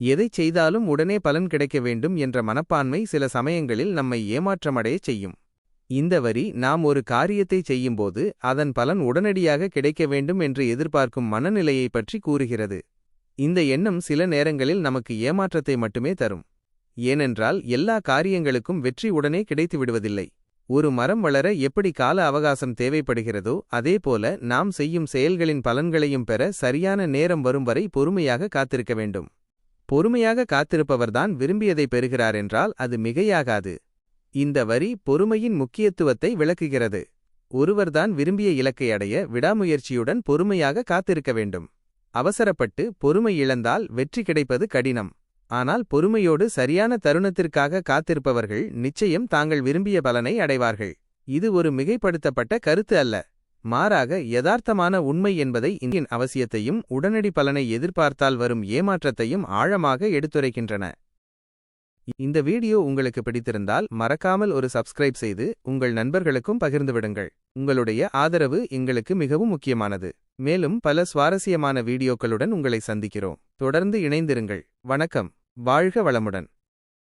எதைச் செய்தாலும் உடனே பலன் கிடைக்க வேண்டும் என்ற மனப்பான்மை சில சமயங்களில் நம்மை ஏமாற்றமடையச் செய்யும். இந்த வரி நாம் ஒரு காரியத்தை செய்யும்போது அதன் பலன் உடனடியாக கிடைக்க வேண்டும் என்று எதிர்பார்க்கும் மனநிலையை பற்றி கூறுகிறது. இந்த எண்ணம் சில நேரங்களில் நமக்கு ஏமாற்றத்தை மட்டுமே தரும். ஏனென்றால் எல்லா காரியங்களுக்கும் வெற்றி உடனே கிடைத்து விடுவதில்லை. ஒரு மரம் வளர எப்படி கால அவகாசம் தேவைப்படுகிறதோ அதேபோல நாம் செய்யும் செயல்களின் பலன்களையும் பெற சரியான நேரம் வரும் வரை பொறுமையாக காத்திருக்க வேண்டும். பொறுமையாக காத்திருப்பவர்தான் விரும்பியதை பெறுகிறார் என்றால் அது மிகையாகாது. இந்த வரி பொறுமையின் முக்கியத்துவத்தை விளக்குகிறது. ஒருவர்தான் விரும்பிய இலக்கை அடைய விடாமுயற்சியுடன் பொறுமையாக காத்திருக்க வேண்டும். அவசரப்பட்டு பொறுமை இழந்தால் வெற்றி கிடைப்பது கடினம். ஆனால் பொறுமையோடு சரியான தருணத்திற்காக காத்திருப்பவர்கள் நிச்சயம் தாங்கள் விரும்பிய பலனை அடைவார்கள். இது ஒரு மிகைப்படுத்தப்பட்ட கருத்து அல்ல, மாறாக யதார்த்தமான உண்மை என்பதை இந்தின் அவசியத்தையும் உடனடி பலனை எதிர்பார்த்தால் வரும் ஏமாற்றத்தையும் ஆழமாக எடுத்துரைக்கின்றன. இந்த வீடியோ உங்களுக்கு பிடித்திருந்தால் மறக்காமல் ஒரு சப்ஸ்கிரைப் செய்து உங்கள் நண்பர்களுக்கும் பகிர்ந்துவிடுங்கள். உங்களுடைய ஆதரவு எங்களுக்கு மிகவும் முக்கியமானது. மேலும் பல சுவாரஸ்யமான வீடியோக்களுடன் உங்களை சந்திக்கிறோம். தொடர்ந்து இணைந்திருங்கள். வணக்கம். வாழ்க வளமுடன்.